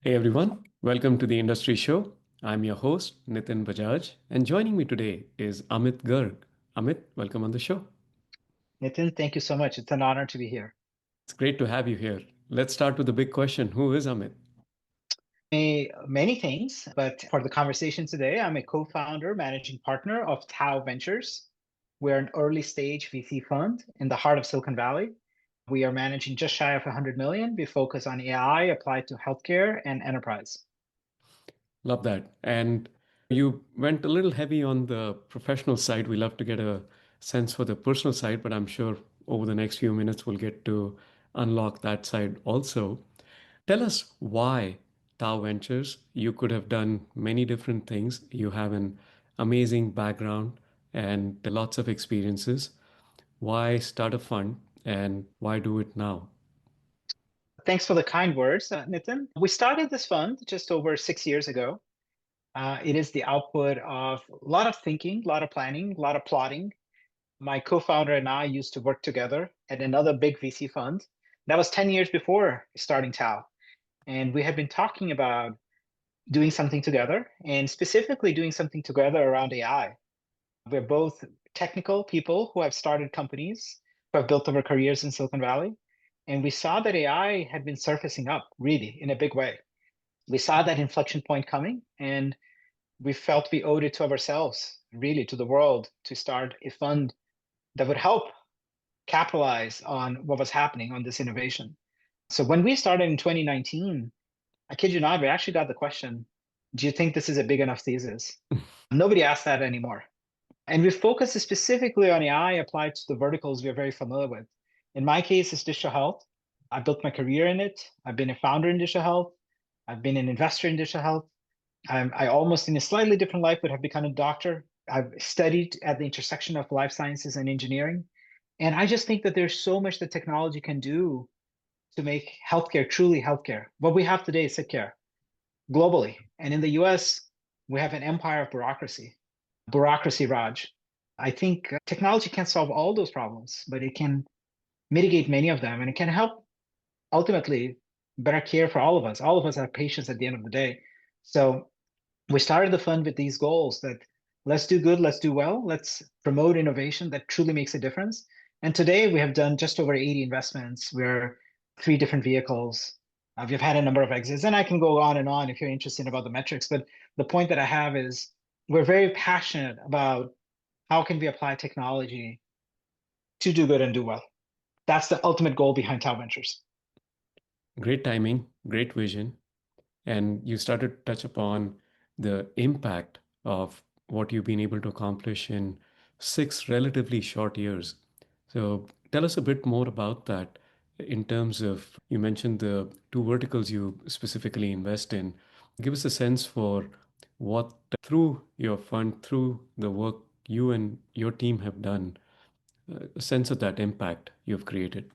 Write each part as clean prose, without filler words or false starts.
Hey everyone, welcome to the Industry Show. I'm your host, Nitin Bajaj, and joining me today is Amit Garg. Amit, welcome on the show. Nitin, thank you so much. It's an honor to be here. It's great to have you here. Let's start with the big question. Who is Amit? Many things, but for the conversation today, I'm a co-founder, managing partner of Tau Ventures. We're an early stage VC fund in the heart of Silicon Valley. We are managing just shy of 100 million. We focus on AI applied to healthcare and enterprise. Love that. And you went a little heavy on the professional side. We love to get a sense for the personal side, but I'm sure over the next few minutes we'll get to unlock that side also. Tell us why Tau Ventures. You could have done many different things. You have an amazing background and lots of experiences. Why start a fund and why do it now? Thanks for the kind words, Nitin. We started this fund just over 6 years ago. It is the output of a lot of thinking, a lot of planning, a lot of plotting. My co-founder and I used to work together at another big VC fund. That was 10 years before starting Tao. And we had been talking about doing something together and specifically doing something together around AI. We're both technical people who have started companies, who have built our careers in Silicon Valley. And we saw that AI had been surfacing up really in a big way. We saw that inflection point coming and we felt we owed it to ourselves, really to the world, to start a fund that would help capitalize on what was happening on this innovation. So when we started in 2019, I kid you not, we actually got the question, do you think this is a big enough thesis? Nobody asks that anymore. And we focus specifically on AI applied to the verticals we're very familiar with. In my case, it's digital health. I built my career in it. I've been a founder in digital health. I've been an investor in digital health. I almost in a slightly different life would have become a doctor. I've studied at the intersection of life sciences and engineering. And I just think that there's so much that technology can do to make healthcare truly healthcare. What we have today is sick care globally. And in the US, we have an empire of bureaucracy, Raj. I think technology can't solve all those problems, but it can mitigate many of them and it can help ultimately better care for all of us. All of us have patients at the end of the day. So we started the fund with these goals that let's do good, let's do well, let's promote innovation that truly makes a difference. And today we have done just over 80 investments. We're three different vehicles. We've had a number of exits, and I can go on and on if you're interested about the metrics. But the point that I have is we're very passionate about how can we apply technology to do good and do well. That's the ultimate goal behind Tau Ventures. Great timing, great vision. And you started to touch upon the impact of what you've been able to accomplish in 6 relatively short years. So tell us a bit more about that in terms of, you mentioned the two verticals you specifically invest in. Give us a sense for what, through your fund, through the work you and your team have done, a sense of that impact you've created.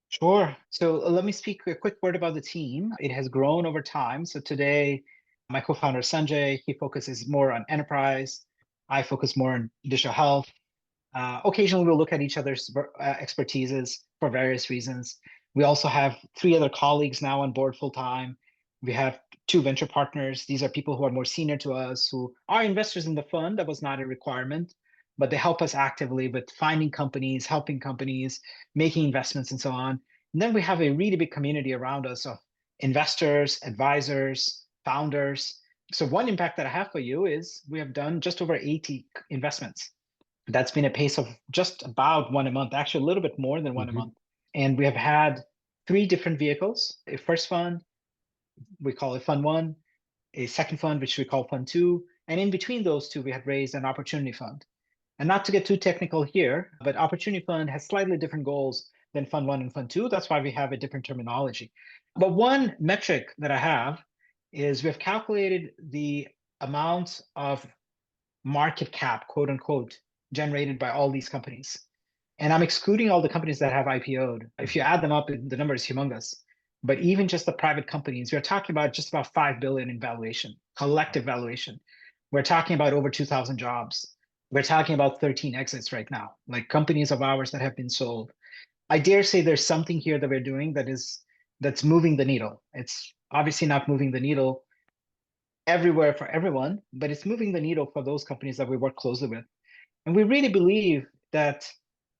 Sure. So let me speak a quick word about the team. It has grown over time. So today, my co-founder Sanjay, he focuses more on enterprise. I focus more on digital health. Occasionally, we'll look at each other's expertises for various reasons. We also have three other colleagues now on board full time. We have two venture partners. These are people who are more senior to us, who are investors in the fund. That was not a requirement, but they help us actively with finding companies, helping companies, making investments, and so on. And then we have a really big community around us of investors, advisors, founders. So one impact that I have for you is we have done just over 80 investments. That's been a pace of just about one a month, actually a little bit more than one a Mhm. month. And we have had three different vehicles. A first fund, we call it Fund One, a second fund, which we call Fund Two. And in between those two, we had raised an opportunity fund. And not to get too technical here, but opportunity fund has slightly different goals than Fund One and Fund Two. That's why we have a different terminology. But one metric that I have is we've calculated the amount of market cap, quote unquote, generated by all these companies. And I'm excluding all the companies that have IPO'd. If you add them up, the number is humongous. But even just the private companies, we're talking about just about 5 billion in valuation, collective valuation. We're talking about over 2,000 jobs. We're talking about 13 exits right now, like companies of ours that have been sold. I dare say there's something here that we're doing that's moving the needle. Obviously, not moving the needle everywhere for everyone, but it's moving the needle for those companies that we work closely with. And we really believe that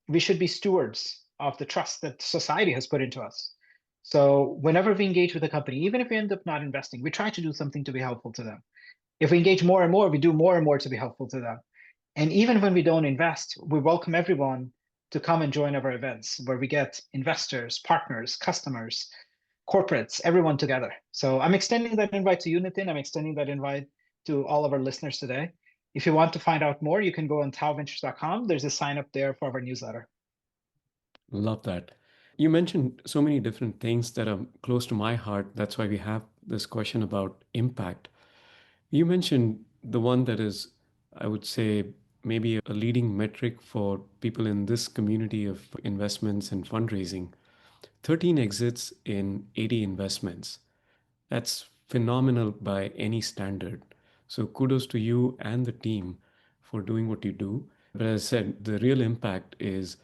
we should be stewards of the trust that society has put into us. So whenever we engage with a company, even if we end up not investing, we try to do something to be helpful to them. If we engage more and more, we do more and more to be helpful to them. And even when we don't invest, we welcome everyone to come and join our events where we get investors, partners, customers, corporates, everyone together. So I'm extending that invite to you, Nitin. I'm extending that invite to all of our listeners today. If you want to find out more, you can go on taoventures.com. There's a sign up there for our newsletter. Love that. You mentioned so many different things that are close to my heart. That's why we have this question about impact. You mentioned the one that is, I would say, maybe a leading metric for people in this community of investments and fundraising. 13 exits in 80 investments. That's phenomenal by any standard. So kudos to you and the team for doing what you do. But as I said, the real impact is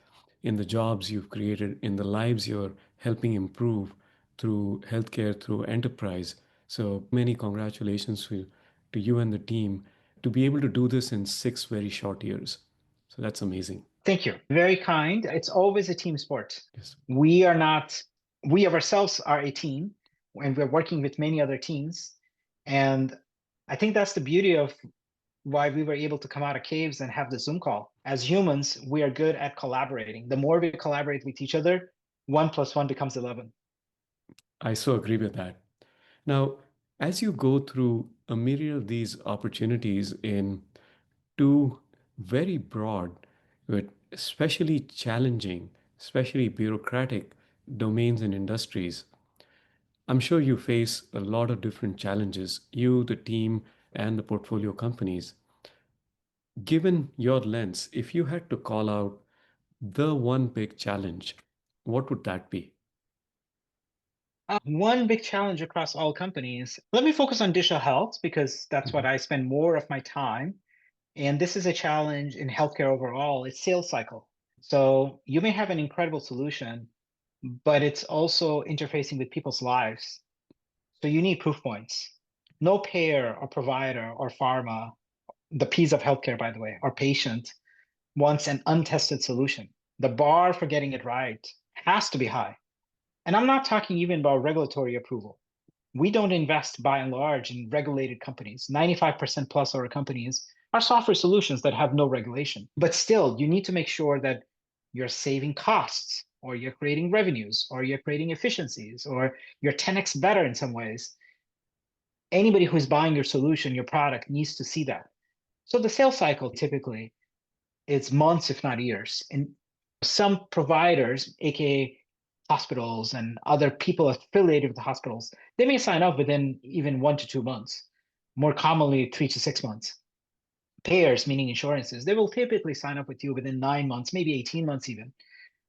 in the jobs you've created, in the lives you're helping improve through healthcare, through enterprise. So many congratulations to you and the team to be able to do this in 6 very short years. So that's amazing. Thank you. Very kind. It's always a team sport. Yes. We are not, we of ourselves are a team, and we're working with many other teams. And I think that's the beauty of why we were able to come out of caves and have the Zoom call. As humans, we are good at collaborating. The more we collaborate with each other, 1 + 1 becomes 11. I so agree with that. Now, as you go through a myriad of these opportunities in two very broad, but especially challenging, especially bureaucratic domains and industries, I'm sure you face a lot of different challenges, you, the team, and the portfolio companies. Given your lens, if you had to call out the one big challenge, what would that be? One big challenge across all companies. Let me focus on digital health because that's what Mhm. I spend more of my time. And this is a challenge in healthcare overall. It's sales cycle. So you may have an incredible solution, but it's also interfacing with people's lives. So you need proof points. No payer or provider or pharma, the P's of healthcare, by the way, or patient wants an untested solution. The bar for getting it right has to be high. And I'm not talking even about regulatory approval. We don't invest by and large in regulated companies. 95% plus of our companies are software solutions that have no regulation. But still, you need to make sure that you're saving costs, or you're creating revenues, or you're creating efficiencies, or you're 10x better in some ways. Anybody who's buying your solution, your product, needs to see that. So the sales cycle typically is months, if not years. And some providers, aka hospitals and other people affiliated with the hospitals, they may sign up within even 1 to 2 months, more commonly 3 to 6 months. Payers, meaning insurances, they will typically sign up with you within 9 months, maybe 18 months even.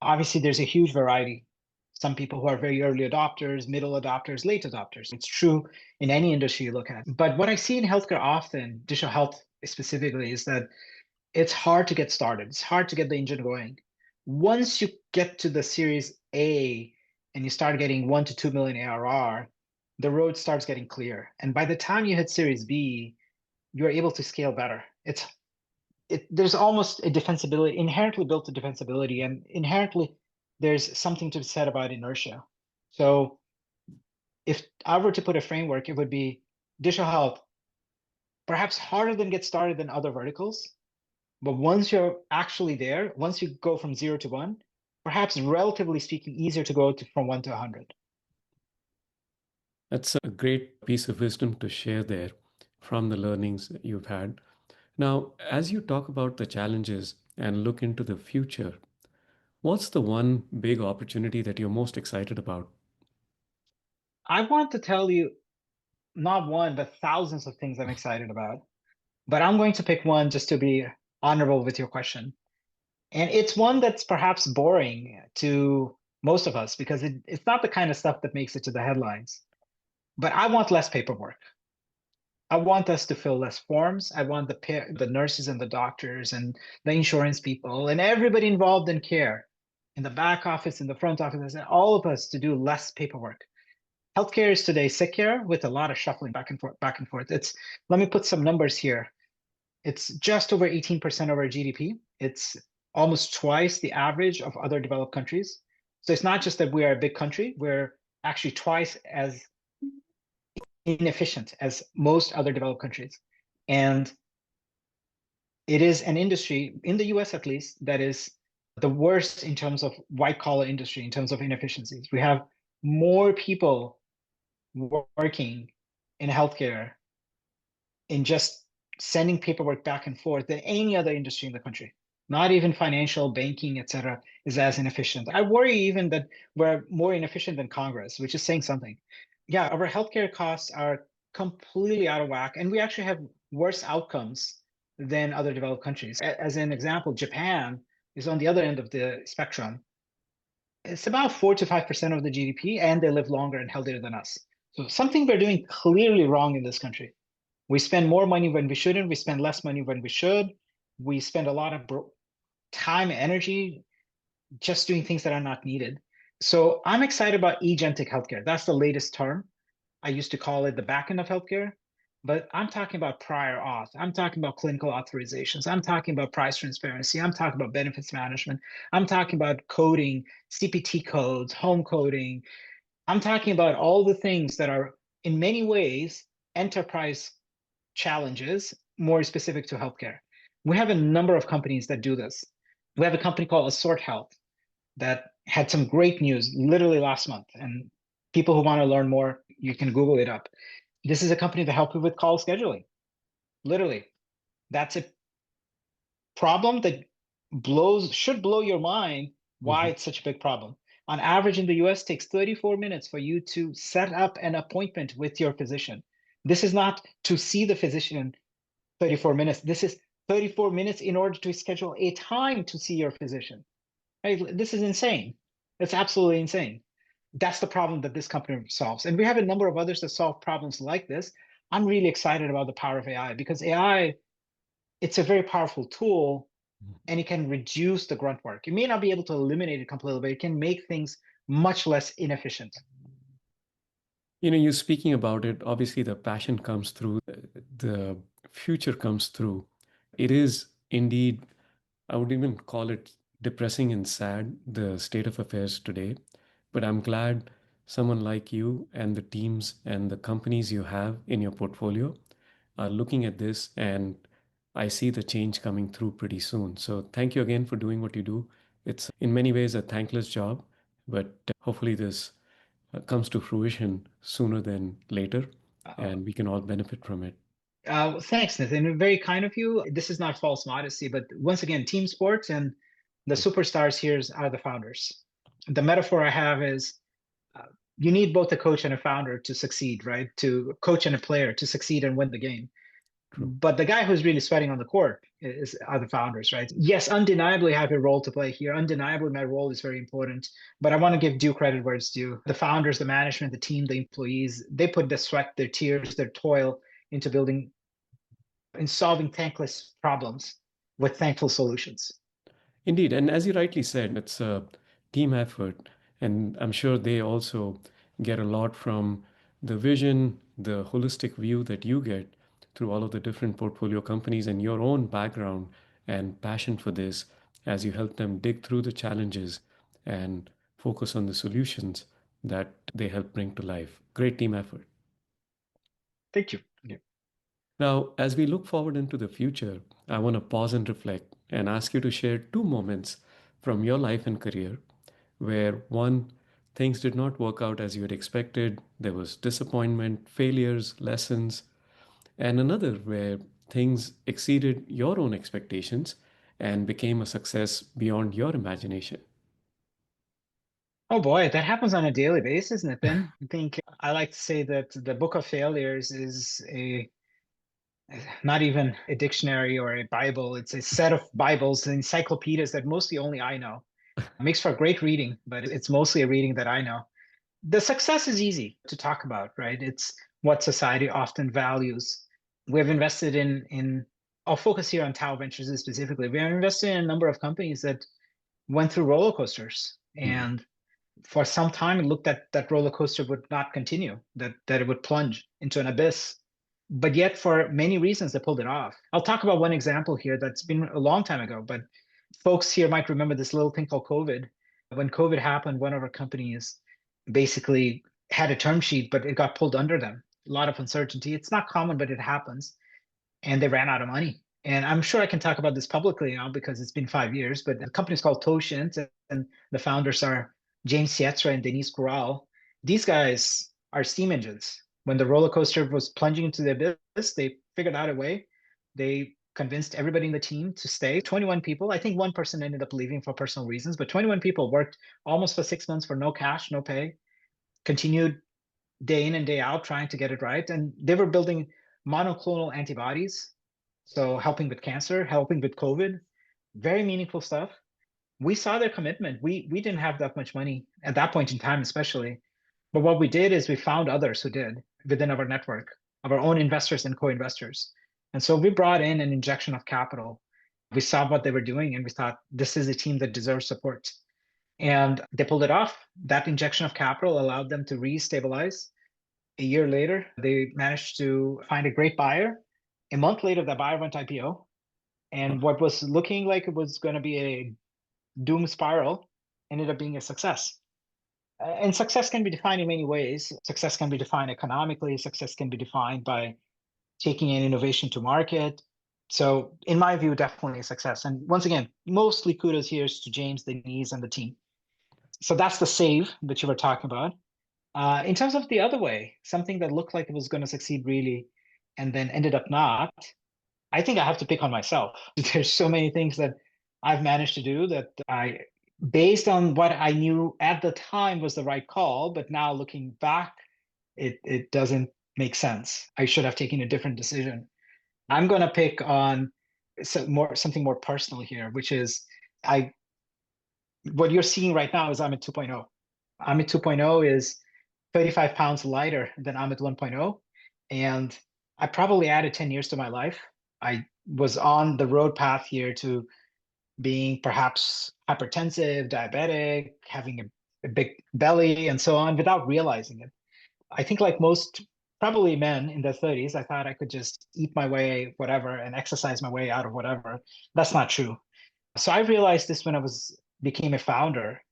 Obviously, there's a huge variety. Some people who are very early adopters, middle adopters, late adopters. It's true in any industry you look at. But what I see in healthcare often, digital health specifically, is that it's hard to get started. It's hard to get the engine going. Once you get to the Series A and you start getting 1 to 2 million ARR, the road starts getting clear. And by the time you hit Series B, you're able to scale better. There's almost a defensibility, inherently built a defensibility, and inherently there's something to be said about inertia. So if I were to put a framework, it would be digital health, perhaps harder than get started than other verticals. But once you're actually there, once you go from 0 to 1, perhaps relatively speaking, easier to go from 1 to 100. That's a great piece of wisdom to share there from the learnings that you've had. Now, as you talk about the challenges and look into the future, what's the one big opportunity that you're most excited about? I want to tell you not one, but thousands of things I'm excited about. But I'm going to pick one just to be honorable with your question. And it's one that's perhaps boring to most of us because it's not the kind of stuff that makes it to the headlines. But I want less paperwork. I want us to fill less forms. I want the nurses and the doctors and the insurance people and everybody involved in care, in the back office, in the front office, and all of us to do less paperwork. Healthcare is today sick care with a lot of shuffling back and forth, back and forth. Let me put some numbers here. It's just over 18% of our GDP. It's almost twice the average of other developed countries. So it's not just that we are a big country, we're actually twice as inefficient as most other developed countries. And it is an industry, in the US at least, that is the worst in terms of white collar industry, in terms of inefficiencies. We have more people working in healthcare in just sending paperwork back and forth than any other industry in the country. Not even financial, banking, etc., is as inefficient. I worry even that we're more inefficient than Congress, which is saying something. Yeah, our healthcare costs are completely out of whack, and we actually have worse outcomes than other developed countries. As an example, Japan is on the other end of the spectrum. It's about 4 to 5% of the GDP, and they live longer and healthier than us. So something we're doing clearly wrong in this country. We spend more money when we shouldn't. We spend less money when we should. We spend a lot of time, energy just doing things that are not needed. So I'm excited about agentic healthcare. That's the latest term. I used to call it the back end of healthcare, but I'm talking about prior auth. I'm talking about clinical authorizations. I'm talking about price transparency. I'm talking about benefits management. I'm talking about coding, CPT codes, home coding. I'm talking about all the things that are in many ways enterprise challenges more specific to healthcare. We have a number of companies that do this. We have a company called Assort Health that had some great news literally last month. And people who want to learn more, you can Google it up. This is a company that helps you with call scheduling. Literally, that's a problem that should blow your mind why Mhm. it's such a big problem. On average in the US, it takes 34 minutes for you to set up an appointment with your physician. This is not to see the physician 34 minutes. This is 34 minutes in order to schedule a time to see your physician. Right? This is insane. It's absolutely insane. That's the problem that this company solves. And we have a number of others that solve problems like this. I'm really excited about the power of AI because AI, it's a very powerful tool and it can reduce the grunt work. You may not be able to eliminate it completely, but it can make things much less inefficient. You speaking about it, obviously the passion comes through, the future comes through. It is indeed, I would even call it depressing and sad, the state of affairs today. But I'm glad someone like you and the teams and the companies you have in your portfolio are looking at this, and I see the change coming through pretty soon. So thank you again for doing what you do. It's in many ways a thankless job, but hopefully this comes to fruition sooner than later, Uh, and we can all benefit from it. Thanks, Nathan. Very kind of you. This is not false modesty, but once again, team sports and the superstars here are the founders. The metaphor I have is uh, you need both a coach and a founder to succeed, right? To coach and a player to succeed and win the game. True. But the guy who's really sweating on the court are the founders, right? Yes, undeniably I have a role to play here. Undeniably, my role is very important. But I want to give due credit where it's due. The founders, the management, the team, the employees, they put their sweat, their tears, their toil into building and solving thankless problems with thankful solutions. Indeed, and as you rightly said, it's a team effort, and I'm sure they also get a lot from the vision, the holistic view that you get through all of the different portfolio companies and your own background and passion for this as you help them dig through the challenges and focus on the solutions that they help bring to life. Great team effort. Thank you. Yeah. Now, as we look forward into the future, I want to pause and reflect and ask you to share two moments from your life and career where one, things did not work out as you had expected, there was disappointment, failures, lessons, and another where things exceeded your own expectations and became a success beyond your imagination. Oh boy, that happens on a daily basis, Nathan. I think I like to say that the book of failures is a not even a dictionary or a Bible. It's a set of Bibles, encyclopedias that mostly only I know. It makes for great reading, but it's mostly a reading that I know. The success is easy to talk about, right? It's what society often values. We've invested in I'll focus here on Tau Ventures specifically. We have invested in a number of companies that went through roller coasters. Mhm. And For some time, it looked that roller coaster would not continue, that it would plunge into an abyss. But yet, for many reasons, they pulled it off. I'll talk about one example here that's been a long time ago, but folks here might remember this little thing called COVID. When COVID happened, one of our companies basically had a term sheet, but it got pulled under them. A lot of uncertainty. It's not common, but it happens. And they ran out of money. And I'm sure I can talk about this publicly now because it's been 5 years, but the company is called Toshint, and the founders are James Sietzra and Denise Corral. These guys are steam engines. When the roller coaster was plunging into the abyss, they figured out a way. They convinced everybody in the team to stay. 21 people. I think one person ended up leaving for personal reasons, but 21 people worked almost for 6 months for no cash, no pay, continued day in and day out trying to get it right. And they were building monoclonal antibodies, so helping with cancer, helping with COVID, very meaningful stuff. We saw their commitment. We didn't have that much money at that point in time, especially. But what we did is we found others who did within our network of our own investors and co-investors. And so we brought in an injection of capital. We saw what they were doing and we thought this is a team that deserves support. And they pulled it off. That injection of capital allowed them to re-stabilize. A year later, they managed to find a great buyer. A month later, the buyer went IPO. And what was looking like it was going to be a doom spiral ended up being a success. And success can be defined in many ways. Success can be defined economically, success can be defined by taking an innovation to market. So, in my view, definitely a success. And once again, mostly kudos here to James, Denise, and the team. So, that's the save that you were talking about. In terms of the other way, something that looked like it was going to succeed really and then ended up not, I think I have to pick on myself. There's so many things that I've managed to do that based on what I knew at the time was the right call, but now looking back, it doesn't make sense. I should have taken a different decision. I'm going to pick on something more personal here, which is I what you're seeing right now is Amit 2.0. Amit 2.0 is 35 pounds lighter than Amit 1.0. And I probably added 10 years to my life. I was on the road path here to being perhaps hypertensive, diabetic, having a big belly, and so on without realizing it. I think, like most probably men in their 30s, I thought I could just eat my way, whatever, and exercise my way out of whatever. That's not true. So I realized this when I became a founder.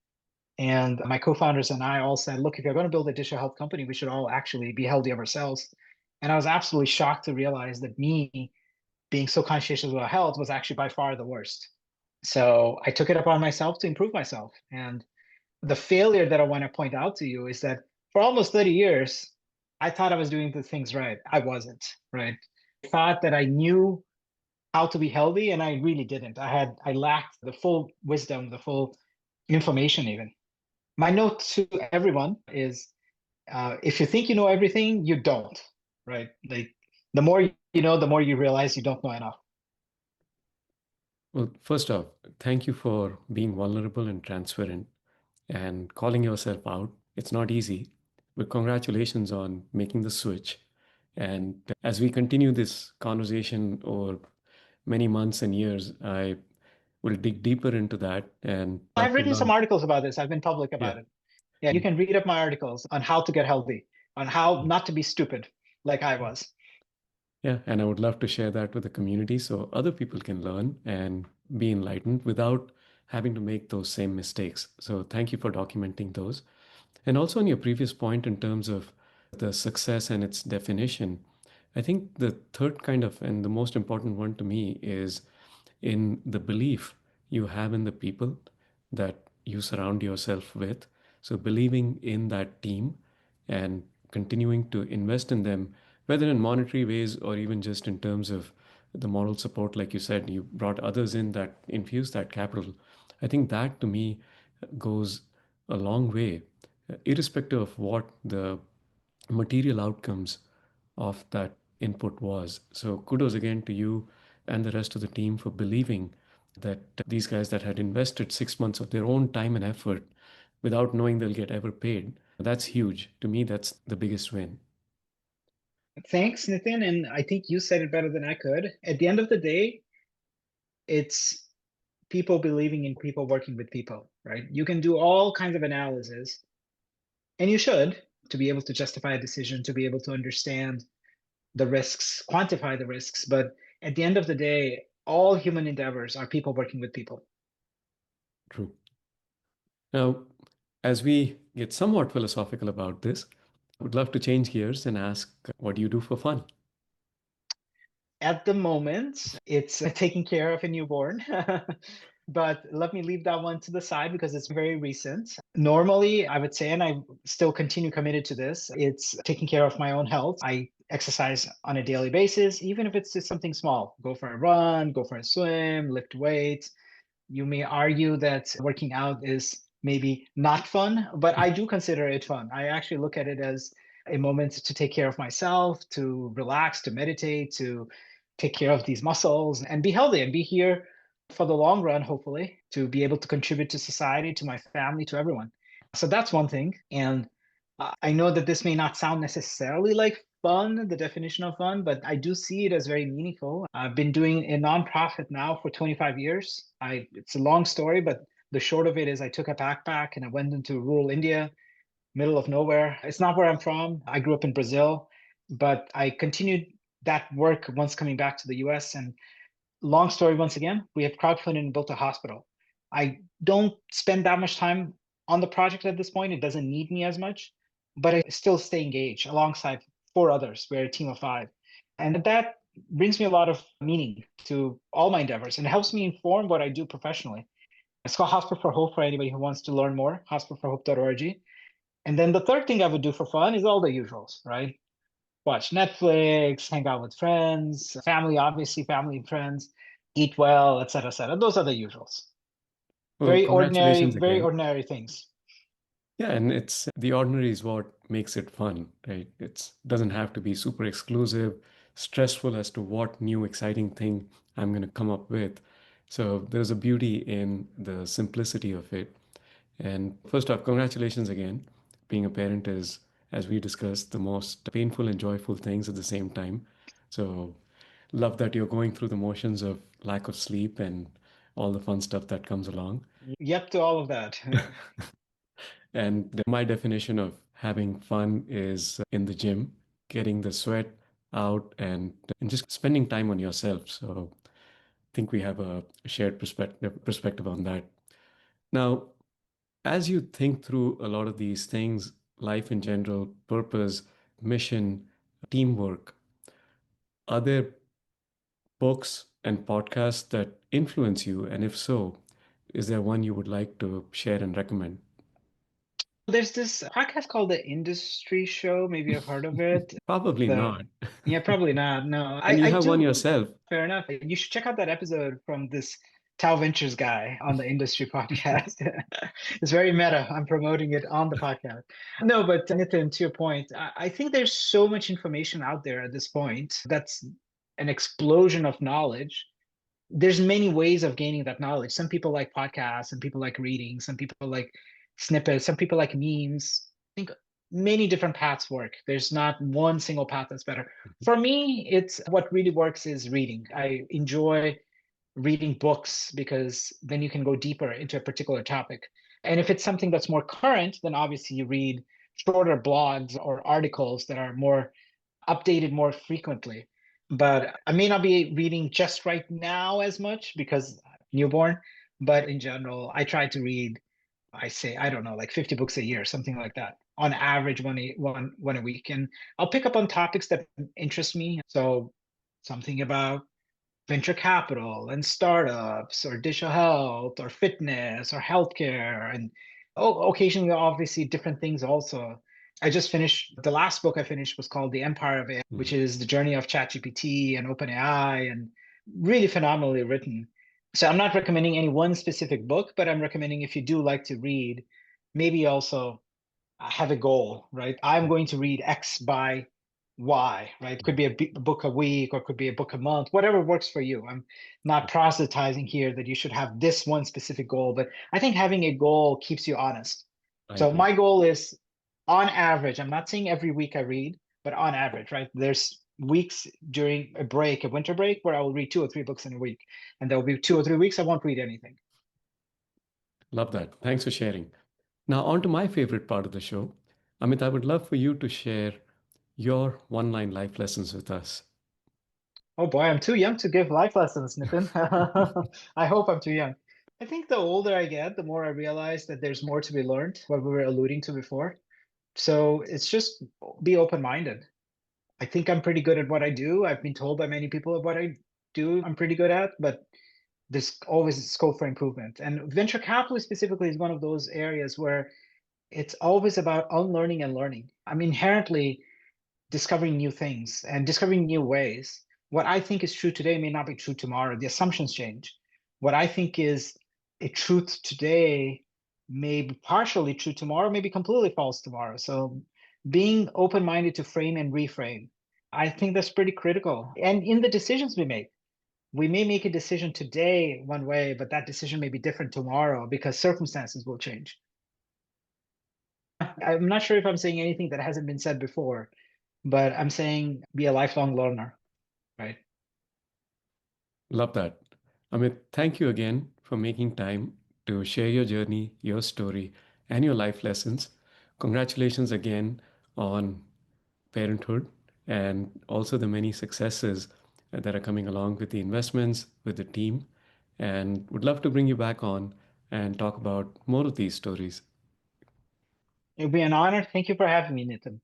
And my co-founders and I all said, look, if you're going to build a digital health company, we should all actually be healthy of ourselves. And I was absolutely shocked to realize that me being so conscientious about health was actually by far the worst. So I took it upon myself to improve myself. And the failure that I want to point out to you is that for almost 30 years, I thought I was doing the things right. I wasn't, right? I thought that I knew how to be healthy, and I really didn't. I lacked the full wisdom, the full information even. My note to everyone is if you think you know everything, you don't, right? Like the more you know, the more you realize you don't know enough. Well, first off, thank you for being vulnerable and transparent and calling yourself out. It's not easy, but congratulations on making the switch. And as we continue this conversation over many months and years, I will dig deeper into that and I've love to written some learn. articles about this. I've been public Yeah. about it. Yeah, you can read up my articles on how to get healthy, on how not to be stupid like I was. Yeah, and I would love to share that with the community so other people can learn and be enlightened without having to make those same mistakes. So thank you for documenting those. And also on your previous point in terms of the success and its definition, I think the third kind of and the most important one to me is in the belief you have in the people that you surround yourself with. So believing in that team and continuing to invest in them, whether in monetary ways or even just in terms of the moral support, like you said, you brought others in that infuse that capital. I think that to me goes a long way, irrespective of what the material outcomes of that input was. So kudos again to you and the rest of the team for believing that these guys that had invested 6 months of their own time and effort without knowing they'll get ever paid. That's huge. To me, that's the biggest win. Thanks, Nitin. And I think you said it better than I could. At the end of the day, it's people believing in people working with people. right? You can do all kinds of analysis, and you should, to be able to justify a decision, to be able to understand the risks, quantify the risks. But at the end of the day, all human endeavors are people working with people. True. Now, as we get somewhat philosophical about this, I would love to change gears and ask, what do you do for fun? At the moment, it's taking care of a newborn. But let me leave that one to the side because it's very recent. Normally, I would say, and I still continue committed to this, it's taking care of my own health. I exercise on a daily basis, even if it's just something small. Go for a run, go for a swim, lift weights. You may argue that working out is maybe not fun, but I do consider it fun. I actually look at it as a moment to take care of myself, to relax, to meditate, to take care of these muscles and be healthy and be here for the long run, hopefully, to be able to contribute to society, to my family, to everyone. So that's one thing. And I know that this may not sound necessarily like fun, the definition of fun, but I do see it as very meaningful. I've been doing a nonprofit now for 25 years. It's a long story, but the short of it is I took a backpack and I went into rural India, middle of nowhere. It's not where I'm from. I grew up in Brazil, but I continued that work once coming back to the US. And long story once again, we have crowdfunded and built a hospital. I don't spend that much time on the project at this point. It doesn't need me as much, but I still stay engaged alongside four others. We're a team of five. And that brings me a lot of meaning to all my endeavors and helps me inform what I do professionally. It's called Hospital for Hope for anybody who wants to learn more, hospitalforhope.org. And then the third thing I would do for fun is all the usuals, right? Watch Netflix, hang out with friends, family, obviously, family and friends, eat well, et cetera, et cetera. Those are the usuals. Well, congratulations Very again. ordinary things. Yeah, and it's the ordinary is what makes it fun, right? It doesn't have to be super exclusive, stressful as to what new exciting thing I'm going to come up with. So there's a beauty in the simplicity of it. And first off, congratulations again. Being a parent is, as we discussed, the most painful and joyful things at the same time. So love that you're going through the motions of lack of sleep and all the fun stuff that comes along. Yep to all of that. And my definition of having fun is in the gym, getting the sweat out and just spending time on yourself. So I think we have a shared perspective on that. Now, as you think through a lot of these things, life in general, purpose, mission, teamwork, are there books and podcasts that influence you? And if so, is there one you would like to share and recommend? There's this podcast called The Industry Show. Maybe you've heard of it. Probably The not. Yeah, probably not. No, And you I have one do. yourself. Fair enough. You should check out that episode from this Tao Ventures guy on the Industry podcast. It's very meta. I'm promoting it on the podcast. No, but Nitin, to your point, I think there's so much information out there at this point. That's an explosion of knowledge. There's many ways of gaining that knowledge. Some people like podcasts, some people like reading, some people like snippets, some people like memes. I think many different paths work. There's not one single path that's better. For me, it's what really works is reading. I enjoy reading books because then you can go deeper into a particular topic. And if it's something that's more current, then obviously you read shorter blogs or articles that are more updated more frequently. But I may not be reading just right now as much because newborn, but in general, I try to read, I say, I don't know, like 50 books a year, something like that, on average, one a week. And I'll pick up on topics that interest me. So something about venture capital and startups or digital health or fitness or healthcare and occasionally obviously different things also. I just finished the last book I finished was called The Empire of AI, which Mhm. is the journey of ChatGPT and OpenAI and really phenomenally written. So I'm not recommending any one specific book, but I'm recommending if you do like to read, maybe also have a goal, right? I'm going to read X by Y, right? Could be a book a week or could be a book a month, whatever works for you. I'm not proselytizing here that you should have this one specific goal, but I think having a goal keeps you honest. I So agree. my goal is on average, I'm not saying every week I read, but on average, right? There's weeks during a break, a winter break, where I will read two or three books in a week. And there will be 2 or 3 weeks I won't read anything. Love that. Thanks for sharing. Now, on to my favorite part of the show. Amit, I would love for you to share your one line life lessons with us. Oh boy, I'm too young to give life lessons, Nitin. I hope I'm too young. I think the older I get, the more I realize that there's more to be learned, what we were alluding to before. So it's just be open-minded. I think I'm pretty good at what I do. I've been told by many people of what I do I'm pretty good at, but there's always scope for improvement. And venture capital specifically is one of those areas where it's always about unlearning and learning. I'm inherently discovering new things and discovering new ways. What I think is true today may not be true tomorrow. The assumptions change. What I think is a truth today may be partially true tomorrow, may be completely false tomorrow. So being open-minded to frame and reframe, I think that's pretty critical. And in the decisions we may make a decision today one way, but that decision may be different tomorrow because circumstances will change. I'm not sure if I'm saying anything that hasn't been said before, but I'm saying be a lifelong learner, right? Love that. Amit, thank you again for making time to share your journey, your story, and your life lessons. Congratulations again on parenthood and also the many successes that are coming along with the investments, with the team. And would love to bring you back on and talk about more of these stories. It'll be an honor. Thank you for having me, Nitin.